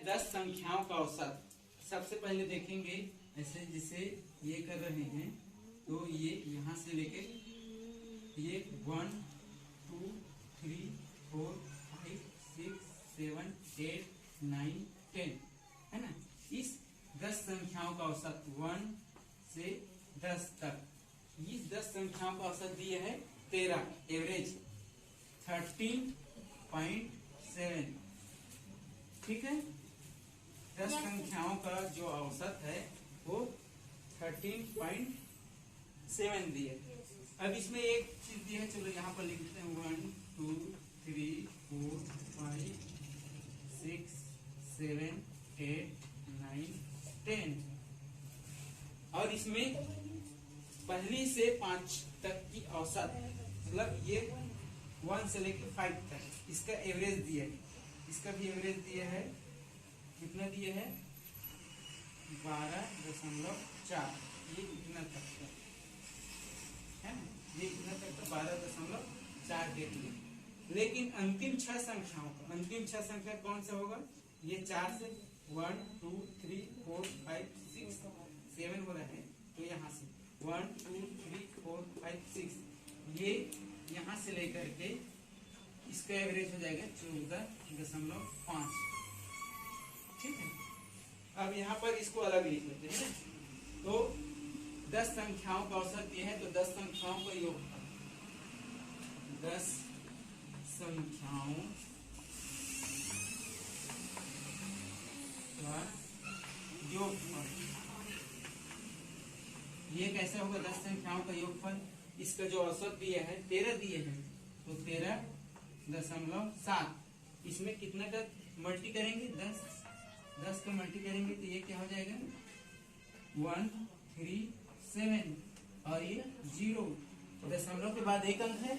10 संख्याओं का औसत। सबसे पहले देखेंगे ऐसे, जिसे ये कर रहे हैं तो ये यहां से लेके ये 1 2 3 4 5 6 7 8 9 10 है ना। इस 10 संख्याओं का औसत 1 से 10 तक, इस 10 संख्याओं का औसत दिया है 13, एवरेज 13.7। ठीक है, 10 संख्याओं का जो औसत है वो 13.7 दिए। अब इसमें एक चीज दिया है, चलो यहाँ पर लिख देते हैं 1 2 3 4 5 6 7 8 9 10। और इसमें पहली से 5 तक की औसत, मतलब ये 1 से लेकर 5 तक, इसका एवरेज दिया है। इसका भी एवरेज दिया है, कितना दिया है 12.4। ये इतना तक का है ना, ये इतना तक का 12.4 देख लिया। लेकिन अंतिम 6 संख्याओं का, अंतिम 6 संख्या कौन सा होगा, ये 4 से 1 2 3 4 5 6 7 हो रहा है, तो यहाँ से 1 2 3 4 5 6, ये यहाँ से लेकर के इसका एवरेज हो जाएगा 14.5। ठीक है, अब यहाँ पर इसको अलग लिख लेते हैं। तो 10 संख्याओं का औसत ये है, तो 10 संख्याओं का योगफल, 10 संख्याओं का योगफल, ये कैसे होगा 10 संख्याओं का योगफल। इसका जो औसत दिया है 13 दिए हैं, तो 13.7। इसमें कितना का मल्टी करेंगे, 10 का मल्टी करेंगे तो ये क्या हो जाएगा 137, और ये 0। दशमलव के बाद एक अंक है,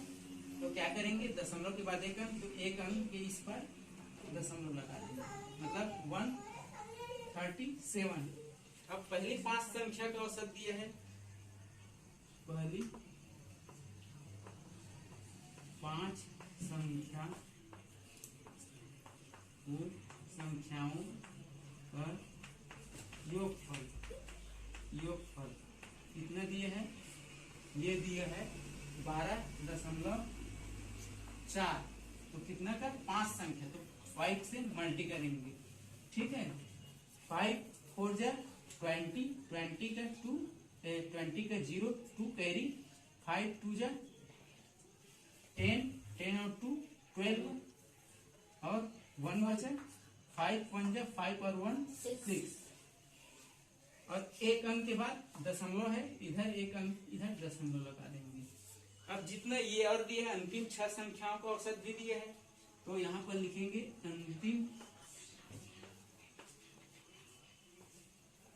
तो क्या करेंगे, दशमलव के बाद एक अंक, तो एक अंक के इस पर दशमलव लगा देंगे, मतलब 137। अब पहली 5 संख्या का औसत दिया है, पहली 5 संख्याओं का योगफल, कितना दिया है, ये दिया है 12.4। तो कितना का 5 संख्या, तो 5 से मल्टी करेंगे। ठीक है, 5 4 जा 20, 20 का 2, 20 का 0 2 कैरी, 5 2 जा 10, 10 और 2 12, और 1 बचा, 5 1 जा 5 और 1 6, और एक अंक के बाद दशमलव है, इधर एक अंक, इधर दशमलव लगा देंगे। अब जितना ये और दिया है, अंतिम 6 संख्याओं का औसत भी दिया है, तो यहाँ पर लिखेंगे अंतिम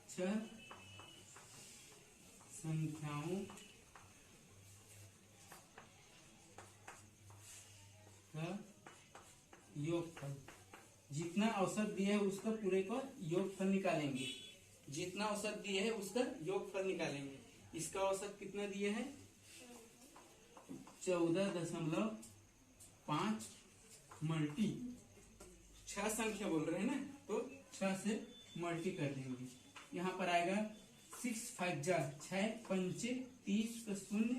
6 संख्याओं का योगफल। जितना औसत दिया है उसका पूरे का योगफल निकालेंगे, जितना औसत दिया है उसका योगफल निकालेंगे। इसका औसत कितना दिया है 14.5 मल्टी 6 संख्या बोल रहे हैं ना, तो 6 से मल्टी कर देंगे। यहाँ पर आएगा 6 5 जा 6 5 30 का 0,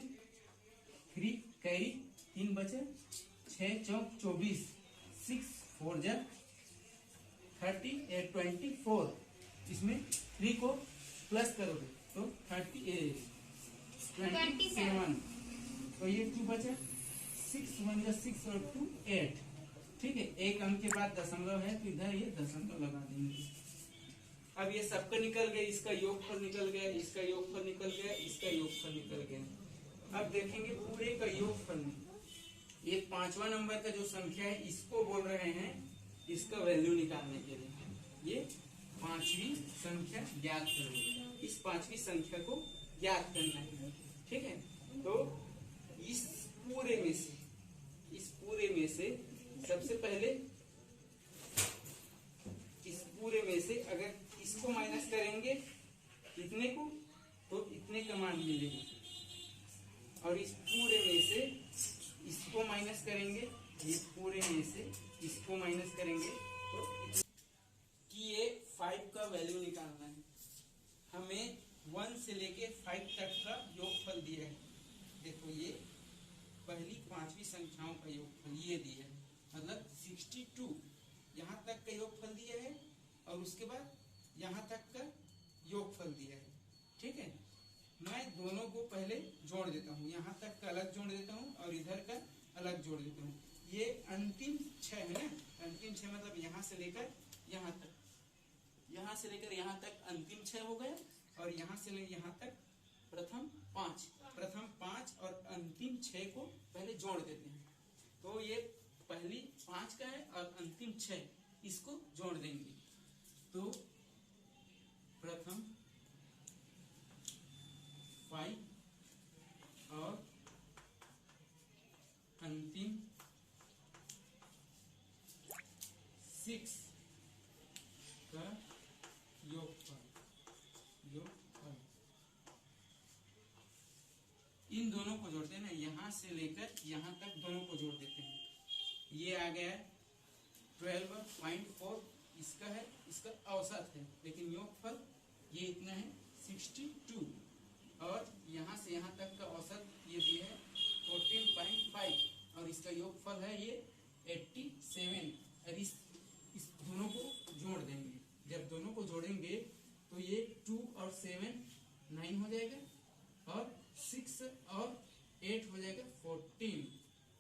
3 कैरी 3 बचे, 6 चौक 24, 6 4 जा 30 24। इसमें 3 को प्लस करोगे तो 27, तो ये 2 बचा, 6 1 जा 6 और 2 8। ठीक है, एक अंक के बाद दशमलव है, तो इधर ये दशमलव लगा देंगे। अब ये सबका निकल गया, इसका योगफल निकल गया, इसका योगफल निकल गया, इसका योगफल निकल गया। अब देखेंगे पूरे का योगफल में, ये 5वां नंबर का जो संख्या है इसको बोल रहे हैं, इसका वैल्यू निकालने के लिए ये 5वीं संख्या ज्ञात करनी है, इस 5वीं संख्या को ज्ञात करना है। ठीक है, तो इस पूरे में से सबसे पहले इस पूरे में से अगर इसको माइनस करेंगे इतने को, तो इतने का मान मिलेगा, और इस पूरे में से इसको माइनस करेंगे, ये पूरे में से इसको माइनस करेंगे तो कि 5 का वैल्यू निकालना है। हमें 1 से लेके 5 तक का योगफल दिया है। देखो ये पहली 5वीं संख्याओं का योगफल ये दिया है, मतलब 62 यहाँ तक का योगफल दिया है और उसके बाद यहाँ तक का योगफल दिया है। ठीक है, मैं दोनों को पहले जोड़ देता हूँ, यहाँ तक का अलग जोड़ देता हूँ और इधर का अलग जोड़ देता हूँ। ये अंतिम 6 है ना, अंतिम 6 मतलब यहाँ से लेकर यहाँ तक, यहाँ से लेकर यहाँ तक अंतिम 6 हो गए और यहाँ से लेकर यहाँ तक प्रथम 5 और अंतिम 6 को पहले जोड़ देते हैं। तो ये पहली 5 का है और अंतिम 6 इसको जोड़ देंगे। तो प्रथम 5 और अंतिम 6 का योगफल इन दोनों को जोड़ते हैं ना, यहाँ से लेकर यहाँ तक दोनों को जोड़ देते हैं। ये आ गया 12.4 इसका है, इसका औसत है, लेकिन योगफल ये इतना है 62 और यहाँ से यहाँ तक का औसत ये दिया है 14.5 और इसका योगफल है ये 87 और इस दोनों को जोड़ देंगे। जब दोनों को जोड़ेंगे तो ये 2 और 7 9 हो जाएगा और 6 और 8 हो जाएगा 14,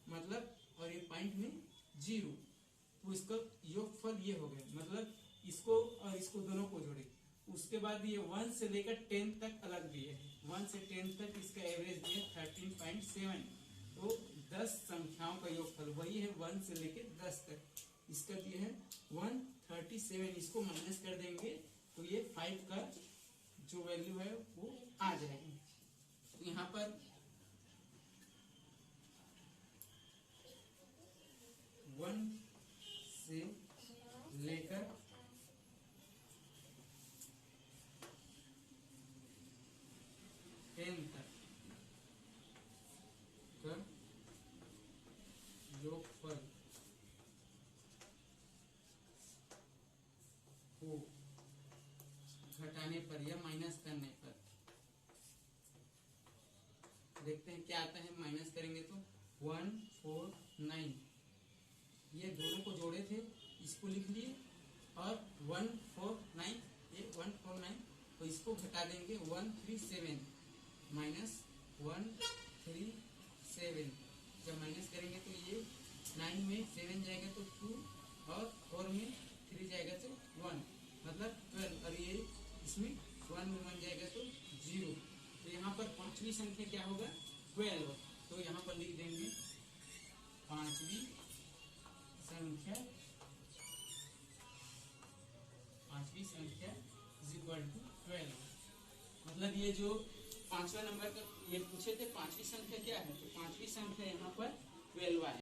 मतलब और ये पॉइंट में 0, तो इसका योगफल ये हो गया। मतलब इसको और इसको दोनों को जोड़े, उसके बाद ये 1 से लेकर 10 तक अलग दिए है, 1 से 10 तक इसका एवरेज दिया 13.7। तो 10 संख्याओं का योगफल वही है 1 से लेकर 10 तक, इसका दिया है 137। इसको माइनस कर देंगे तो ये 5 का जो वैल्यू है वो आ जाएगी। तो यहाँ पर 1 से लेकर 10 तक का योगफल को घटाने पर या माइनस करने पर देखते हैं क्या आता है। माइनस करेंगे तो 149, ये दोनों को जोड़े थे इसको लिख लिए और 149, ये 149, तो इसको घटा देंगे 137 माइनस 137। जब माइनस करेंगे तो ये 9 में 7 जाएगा तो 2 और 4 में 3 जाएगा तो 1, मतलब 12 और ये इसमें 1 में 1 जाएगा तो 0। तो यहाँ पर 5वीं संख्या क्या होगा 12, तो यहाँ पर लिख देंगे 5वीं संख्या इज इक्वल टू 12। मतलब ये जो 5वां नंबर का ये पूछे थे 5वीं संख्या क्या है, तो 5वीं संख्या यहाँ पर 12 है।